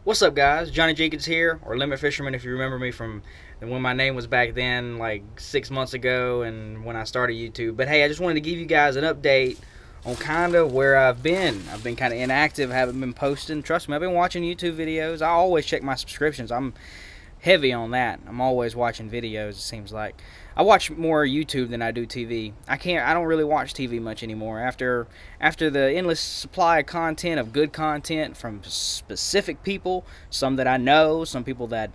What's up, guys? Johnny Jenkins here, or Limit Fisherman if you remember me from when my name was back then, like 6 months ago, and when I started YouTube. But hey, I just wanted to give you guys an update on kind of where I've been. I've been kind of inactive, haven't been posting. Trust me, I've been watching YouTube videos. I always check my subscriptions. I'm heavy on that. I'm always watching videos, it seems like. I watch more YouTube than I do TV. I don't really watch TV much anymore. After the endless supply of content, of good content from specific people, some that I know, some people that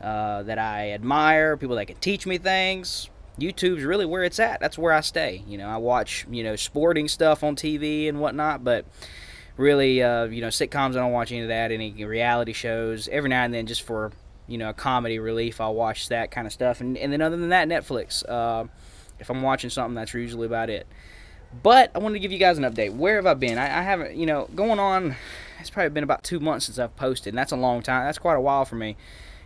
I admire, people that can teach me things. YouTube's really where it's at. That's where I stay. I watch, sporting stuff on TV and whatnot, but really, sitcoms, I don't watch any of that, any reality shows. Every now and then, just for a comedy relief, I'll watch that kind of stuff, and then other than that, Netflix. If I'm watching something, that's usually about it. But I wanted to give you guys an update. Where have I been? I haven't, going on, it's probably been about 2 months since I've posted, and that's a long time. That's quite a while for me.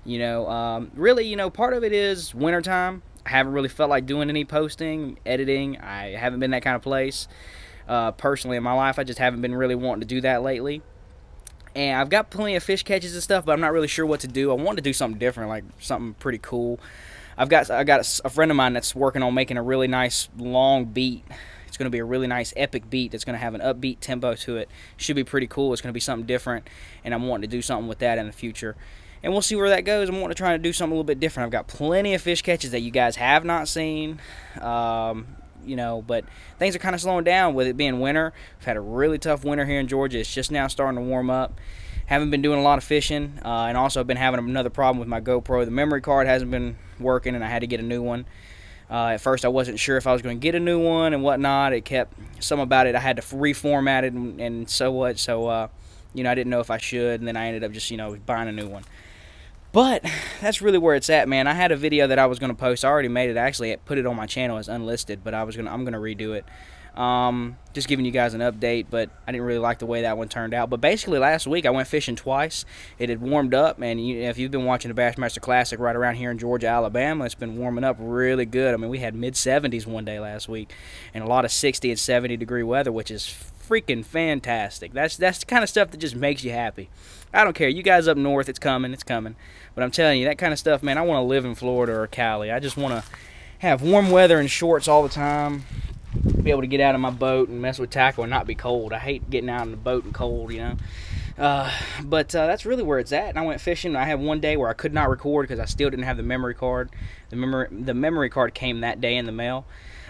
Really, part of it is wintertime. I haven't really felt like doing any posting, editing. I haven't been that kind of place. Personally, in my life, I just haven't been really wanting to do that lately. And I've got plenty of fish catches and stuff, but I'm not really sure what to do. I want to do something different, like something pretty cool. I got a friend of mine that's working on making a really nice long beat. It's going to be a really nice epic beat that's going to have an upbeat tempo to it. Should be pretty cool. It's going to be something different, and I'm wanting to do something with that in the future. And we'll see where that goes. I'm wanting to try to do something a little bit different. I've got plenty of fish catches that you guys have not seen. But things are kind of slowing down with it being winter. We've had a really tough winter here in Georgia. It's just now starting to warm up. Haven't been doing a lot of fishing, and also I've been having another problem with my GoPro. The memory card hasn't been working, and I had to get a new one. At first, I wasn't sure if I was going to get a new one and whatnot. It kept some about it. I had to reformat it and so what. So, I didn't know if I should, and then I ended up just, buying a new one. But that's really where it's at, man. I had a video that I was going to post. I already made it. Actually, I put it on my channel as unlisted, but I'm going to redo it. Just giving you guys an update, but I didn't really like the way that one turned out. But basically, last week I went fishing twice. It had warmed up, and if you've been watching the Bassmaster Classic right around here in Georgia, Alabama, it's been warming up really good. I mean, we had mid-70s one day last week, and a lot of 60 and 70 degree weather, which is freaking fantastic. That's the kind of stuff that just makes you happy. I don't care. You guys up north, it's coming. But I'm telling you, that kind of stuff, man, I want to live in Florida or Cali. I just want to have warm weather and shorts all the time, be able to get out of my boat and mess with tackle and not be cold. I hate getting out in the boat and cold, But that's really where it's at. And I went fishing. I had one day where I could not record because I still didn't have the memory card. The memory card came that day in the mail.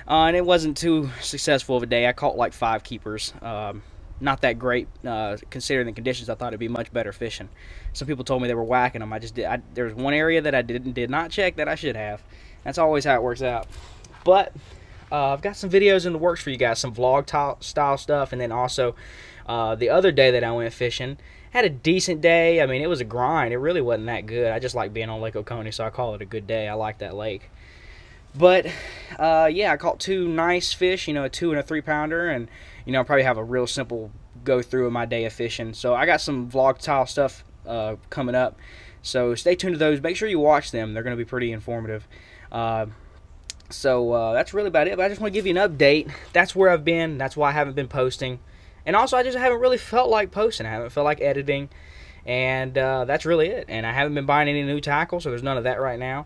And it wasn't too successful of a day. I caught like 5 keepers. Not that great considering the conditions. I thought it'd be much better fishing. Some people told me they were whacking them. There was one area that I did not check that I should have. That's always how it works out. But I've got some videos in the works for you guys, some vlog style stuff, and then also the other day that I went fishing, had a decent day. I mean, it was a grind. It really wasn't that good. I just like being on Lake Oconee, so I call it a good day. I like that lake. But yeah, I caught 2 nice fish, a 2 and a 3 pounder, and I'll probably have a real simple go through of my day of fishing. So I got some vlog style stuff coming up, so stay tuned to those. Make sure you watch them. They're going to be pretty informative. So that's really about it. But I just want to give you an update. That's where I've been. That's why I haven't been posting. And also, I just haven't really felt like posting. I haven't felt like editing. And that's really it. And I haven't been buying any new tackle, so there's none of that right now.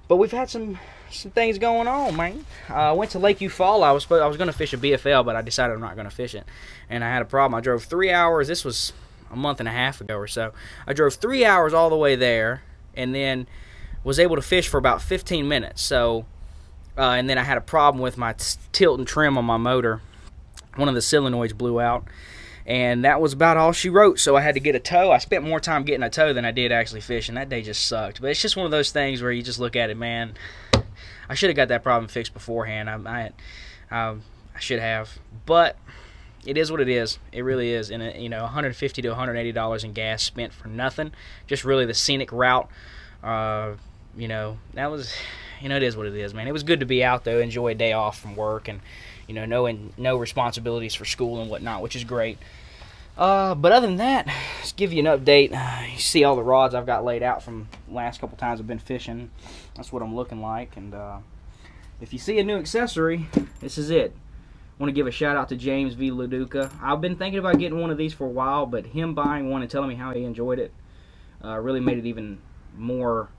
But we've had some things going on, man. I went to Lake Eufaula. I was going to fish a BFL, but I decided I'm not going to fish it. And I had a problem. I drove 3 hours. This was a month and a half ago or so. I drove 3 hours all the way there, and then was able to fish for about 15 minutes. So, and then I had a problem with my tilt and trim on my motor. One of the solenoids blew out, and that was about all she wrote. So I had to get a tow. I spent more time getting a tow than I did actually fishing. That day just sucked. But it's just one of those things where you just look at it, man. I should have got that problem fixed beforehand. I should have, but it is what it is. It really is. And $150 to $180 in gas spent for nothing. Just really the scenic route. That was, it is what it is, man. It was good to be out though, enjoy a day off from work, and no responsibilities for school and whatnot, which is great. But other than that, just give you an update. You see all the rods I've got laid out from the last couple times I've been fishing. That's what I'm looking like. And if you see a new accessory, this is it. I want to give a shout out to James V. LaDuca. I've been thinking about getting one of these for a while, but him buying one and telling me how he enjoyed it, really made it even more.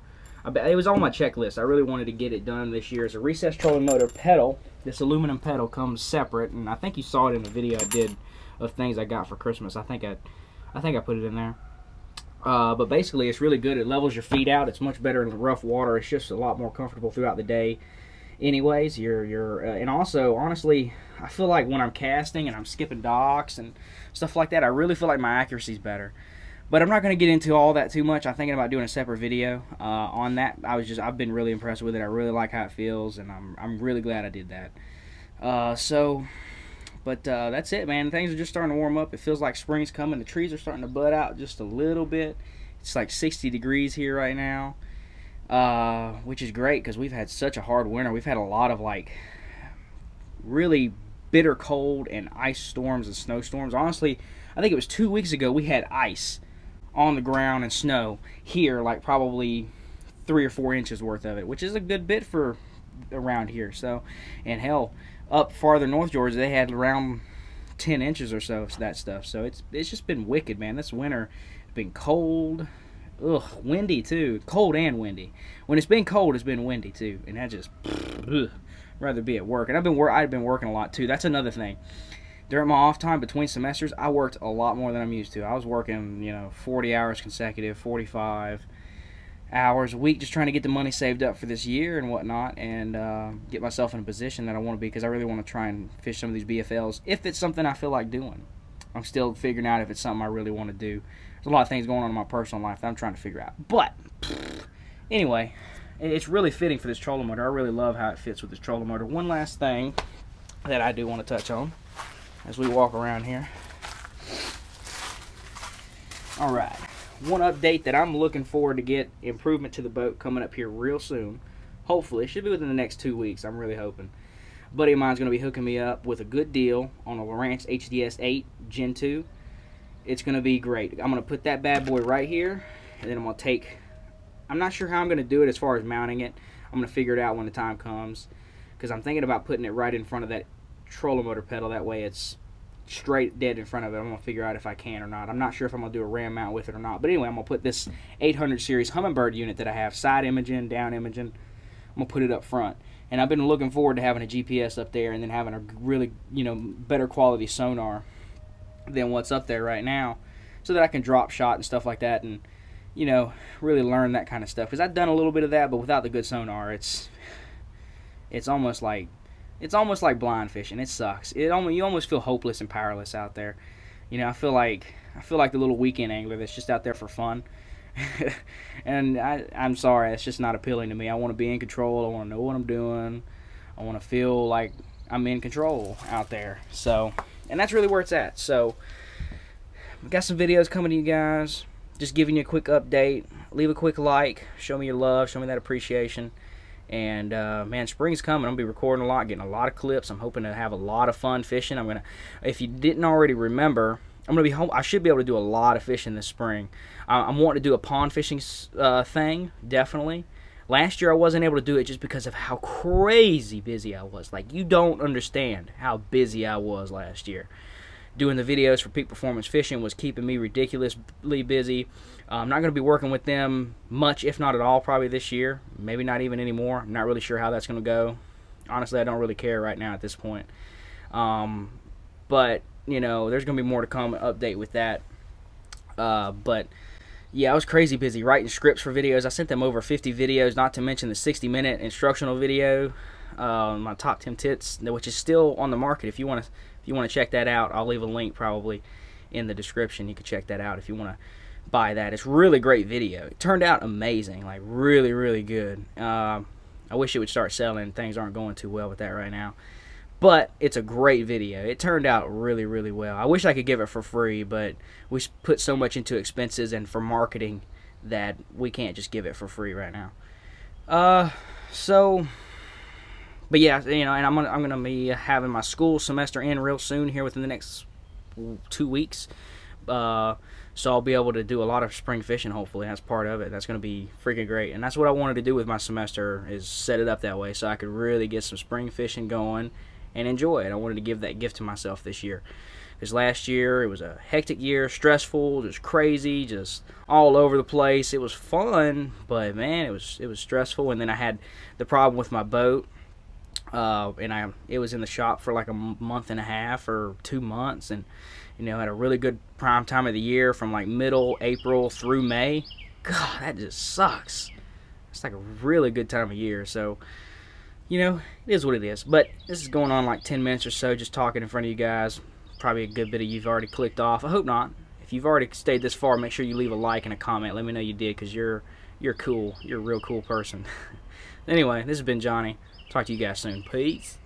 It was on my checklist. I really wanted to get it done this year. It's a recessed trolling motor pedal. This aluminum pedal comes separate, and I think you saw it in the video I did of things I got for Christmas. I think I put it in there. But basically, it's really good. It levels your feet out. It's much better in rough water. It's just a lot more comfortable throughout the day. Anyways, and also, honestly, I feel like when I'm casting and I'm skipping docks and stuff like that, I really feel like my accuracy's better. But I'm not going to get into all that too much. I'm thinking about doing a separate video on that. I've been really impressed with it. I really like how it feels, and I'm really glad I did that. That's it, man. Things are just starting to warm up. It feels like spring's coming. The trees are starting to bud out just a little bit. It's like 60 degrees here right now, which is great because we've had such a hard winter. We've had a lot of like really bitter cold and ice storms and snowstorms. Honestly, I think it was 2 weeks ago we had ice on the ground and snow here, like probably 3 or 4 inches worth of it, which is a good bit for around here. So, and hell, up farther north Georgia, they had around 10 inches or so of that stuff. So it's just been wicked, man. This winter has been cold, windy too, cold and windy. When it's been cold, it's been windy too, and that just rather be at work. And I've been working a lot too. That's another thing. During my off time between semesters, I worked a lot more than I'm used to. I was working, 40 hours consecutive, 45 hours a week, just trying to get the money saved up for this year and whatnot, and get myself in a position that I want to be, because I really want to try and fish some of these BFLs if it's something I feel like doing. I'm still figuring out if it's something I really want to do. There's a lot of things going on in my personal life that I'm trying to figure out. But anyway, it's really fitting for this trolling motor. I really love how it fits with this trolling motor. One last thing that I do want to touch on as we walk around here. Alright, one update that I'm looking forward to get improvement to the boat coming up here real soon. Hopefully, it should be within the next 2 weeks. I'm really hoping. A buddy of mine's going to be hooking me up with a good deal on a Lowrance HDS 8 Gen 2. It's going to be great. I'm going to put that bad boy right here, and then I'm going to take... I'm not sure how I'm going to do it as far as mounting it. I'm going to figure it out when the time comes, because I'm thinking about putting it right in front of that trolling motor pedal. That way it's straight dead in front of it. I'm going to figure out if I can or not. I'm not sure if I'm going to do a ram mount with it or not. But anyway, I'm going to put this 800 series Humminbird unit that I have, side imaging, down imaging, I'm going to put it up front. And I've been looking forward to having a GPS up there and then having a really, better quality sonar than what's up there right now, so that I can drop shot and stuff like that, and really learn that kind of stuff. Because I've done a little bit of that, but without the good sonar, it's almost like blind fishing. It sucks. You almost feel hopeless and powerless out there. I feel like the little weekend angler that's just out there for fun. And I'm sorry, it's just not appealing to me. I want to be in control. I want to know what I'm doing. I want to feel like I'm in control out there. So, and that's really where it's at. So, I've got some videos coming to you guys. Just giving you a quick update. Leave a quick like. Show me your love. Show me that appreciation. And man, spring's coming. I'm gonna be recording a lot, getting a lot of clips. I'm hoping to have a lot of fun fishing. If you didn't already remember, I'm gonna be home. I should be able to do a lot of fishing this spring. I'm wanting to do a pond fishing thing, definitely. Last year I wasn't able to do it just because of how crazy busy I was. Like, you don't understand how busy I was last year. Doing the videos for Peak Performance Fishing was keeping me ridiculously busy. I'm not going to be working with them much, if not at all, probably this year. Maybe not even anymore. I'm not really sure how that's going to go. Honestly, I don't really care right now at this point. But, there's going to be more to come, update with that. But, yeah, I was crazy busy writing scripts for videos. I sent them over 50 videos, not to mention the 60-minute instructional video, my top 10 tips, which is still on the market. If you want to check that out, I'll leave a link probably in the description. You can check that out if you want to buy that. It's really great video. It turned out amazing, like really, really good. I wish it would start selling. Things aren't going too well with that right now. But it's a great video. It turned out really, really well. I wish I could give it for free, but we put so much into expenses and for marketing that we can't just give it for free right now. But yeah, and I'm gonna be having my school semester in real soon here within the next 2 weeks. So I'll be able to do a lot of spring fishing, hopefully. That's part of it. That's going to be freaking great. And that's what I wanted to do with my semester, is set it up that way so I could really get some spring fishing going and enjoy it. I wanted to give that gift to myself this year. Because last year it was a hectic year, stressful, just crazy, just all over the place. It was fun, but man, it was stressful. And then I had the problem with my boat. And it was in the shop for like a month and a half or 2 months, and had a really good prime time of the year from like middle April through May. God, that just sucks. It's like a really good time of year. So it is what it is. But this is going on like 10 minutes or so, just talking in front of you guys. Probably a good bit of you've already clicked off. I hope not. If you've already stayed this far, make sure you leave a like and a comment. Let me know you did, because you're cool. You're a real cool person. Anyway, this has been Johnny. Talk to you guys soon. Peace.